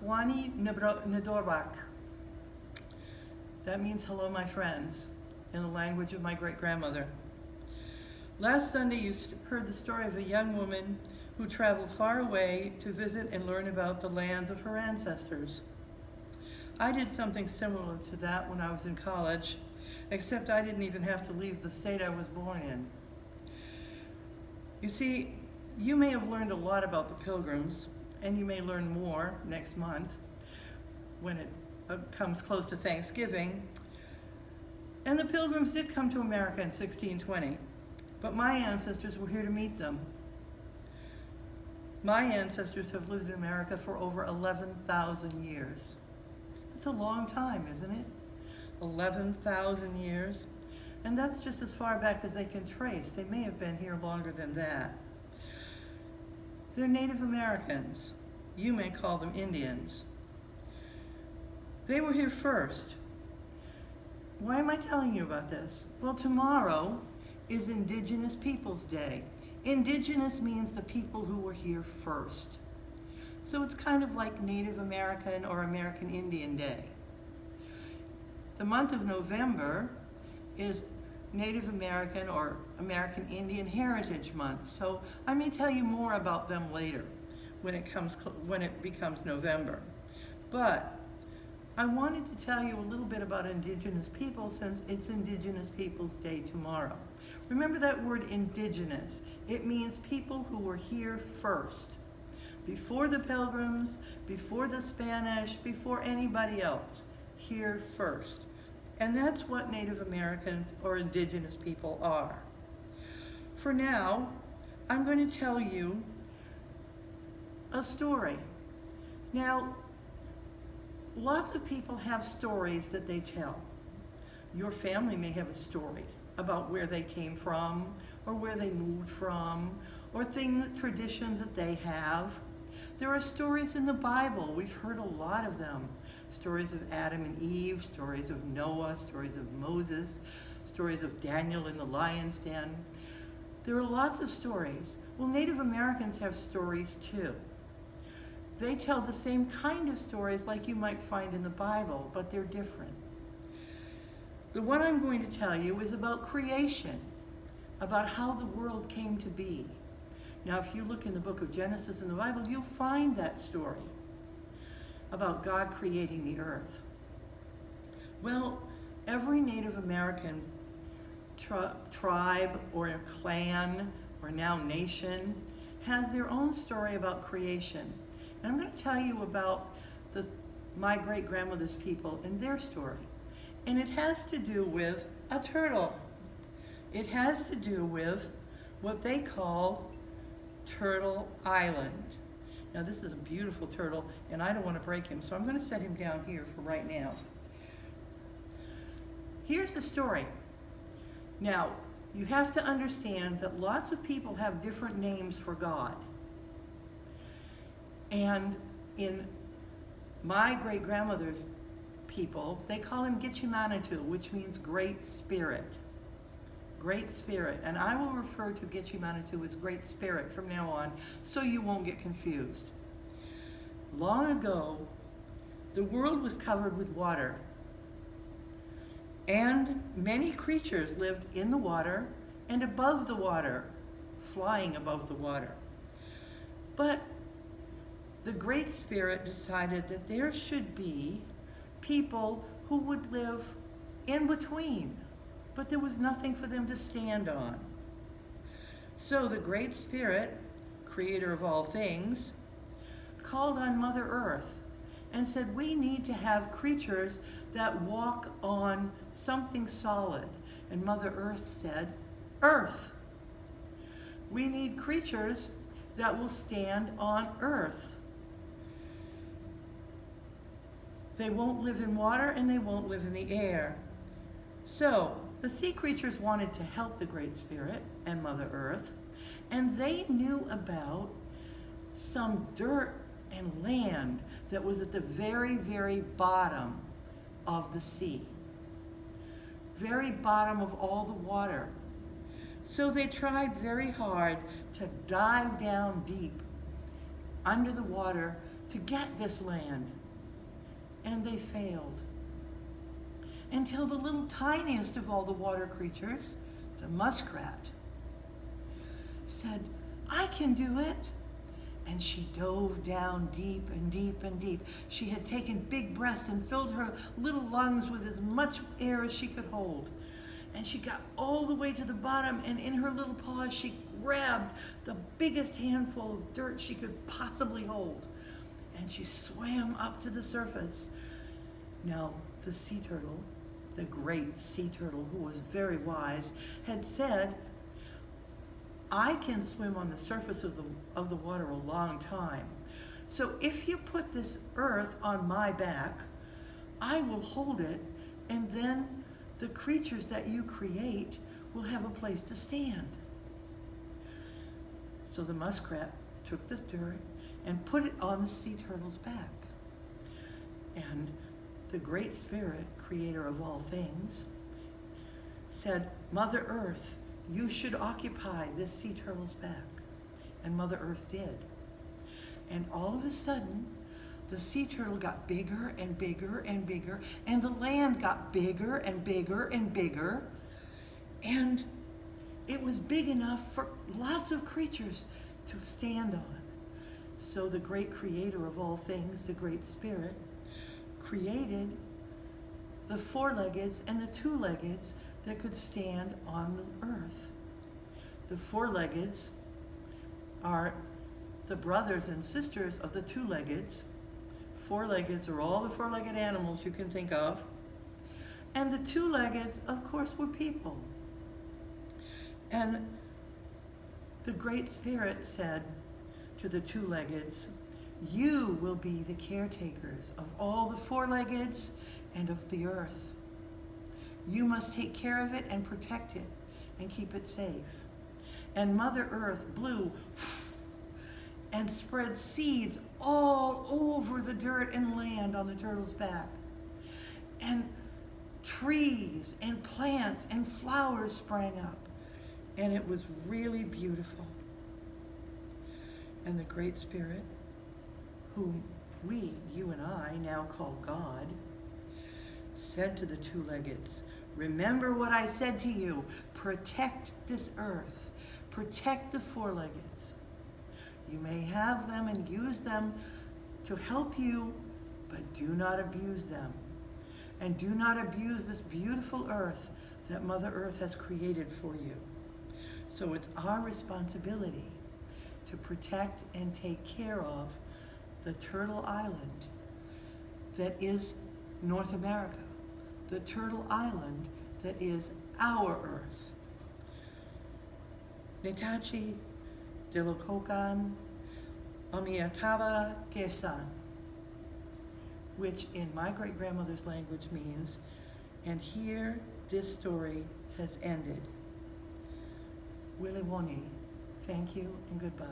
Kwani Ndorbak. That means hello, my friends, in the language of my great-grandmother. Last Sunday, you heard the story of a young woman who traveled far away to visit and learn about the lands of her ancestors. I did something similar to that when I was in college, except I didn't even have to leave the state I was born in. You see, you may have learned a lot about the Pilgrims, and you may learn more next month when it comes close to Thanksgiving. And the Pilgrims did come to America in 1620, but my ancestors were here to meet them. My ancestors have lived in America for over 11,000 years. It's a long time, isn't it? 11,000 years. And that's just as far back as they can trace. They may have been here longer than that. They're Native Americans. You may call them Indians. They were here first. Why am I telling you about this? Well, tomorrow is Indigenous Peoples Day. Indigenous means the people who were here first. So it's kind of like Native American or American Indian Day. The month of November is Native American or American Indian Heritage Month. So I may tell you more about them later when it becomes November. But I wanted to tell you a little bit about Indigenous people since it's Indigenous Peoples Day tomorrow. Remember that word indigenous. It means people who were here first. Before the Pilgrims, before the Spanish, before anybody else. Here first. And that's what Native Americans or Indigenous people are. For now, I'm going to tell you a story. Now, lots of people have stories that they tell. Your family may have a story about where they came from, or where they moved from, or traditions that they have. There are stories in the Bible. We've heard a lot of them. Stories of Adam and Eve, stories of Noah, stories of Moses, stories of Daniel in the lion's den. There are lots of stories. Well, Native Americans have stories too. They tell the same kind of stories like you might find in the Bible, but they're different. The one I'm going to tell you is about creation, about how the world came to be. Now, if you look in the book of Genesis in the Bible, you'll find that story about God creating the earth. Well, every Native American tribe or clan or now nation has their own story about creation. And I'm going to tell you about my great-grandmother's people and their story. And it has to do with a turtle. It has to do with what they call Turtle Island. Now, this is a beautiful turtle, and I don't want to break him, so I'm going to set him down here for right now. Here's the story. Now, you have to understand that lots of people have different names for God. And in my great-grandmother's people, they call him Gitchimanitu, which means Great Spirit. Great Spirit. And I will refer to Gitchimanitu as Great Spirit from now on, so you won't get confused. Long ago, the world was covered with water. And many creatures lived in the water and above the water, flying above the water. But the Great Spirit decided that there should be people who would live in between, but there was nothing for them to stand on. So the Great Spirit, creator of all things, called on Mother Earth and said, we need to have creatures that walk on something solid. And Mother Earth said, earth. We need creatures that will stand on earth. They won't live in water and they won't live in the air. So the sea creatures wanted to help the Great Spirit and Mother Earth, and they knew about some dirt and land that was at the very, very bottom of the sea. Very bottom of all the water. So they tried very hard to dive down deep under the water to get this land. And they failed. Until the little tiniest of all the water creatures, the muskrat, said, I can do it. And she dove down deep and deep and deep. She had taken big breaths and filled her little lungs with as much air as she could hold. And she got all the way to the bottom, and in her little paws she grabbed the biggest handful of dirt she could possibly hold. And she swam up to the surface. Now, the sea turtle, the great sea turtle, who was very wise, had said, I can swim on the surface of the water a long time. So if you put this earth on my back, I will hold it, and then the creatures that you create will have a place to stand. So the muskrat took the dirt and put it on the sea turtle's back. And the Great Spirit, creator of all things, said, Mother Earth, you should occupy this sea turtle's back. And Mother Earth did. And all of a sudden, the sea turtle got bigger and bigger and bigger, and the land got bigger and bigger and bigger, and it was big enough for lots of creatures to stand on. So the great creator of all things, the Great Spirit, created the four-leggeds and the two-leggeds that could stand on the earth. The four-leggeds are the brothers and sisters of the two-leggeds. Four-leggeds are all the four-legged animals you can think of. And the two-leggeds, of course, were people. And the Great Spirit said to the two-leggeds, you will be the caretakers of all the four-leggeds and of the earth. You must take care of it and protect it and keep it safe. And Mother Earth blew and spread seeds all over the dirt and land on the turtle's back. And trees and plants and flowers sprang up. And it was really beautiful. And the Great Spirit, whom we, you and I, now call God, said to the two-leggeds, remember what I said to you. Protect this earth. Protect the four-leggeds. You may have them and use them to help you, but do not abuse them. And do not abuse this beautiful earth that Mother Earth has created for you. So it's our responsibility to protect and take care of the Turtle Island that is North America, the Turtle Island that is our Earth. Netachi Dilokokan Amiatava Kesan, which in my great-grandmother's language means, and here this story has ended. Wiliwoni, thank you and goodbye.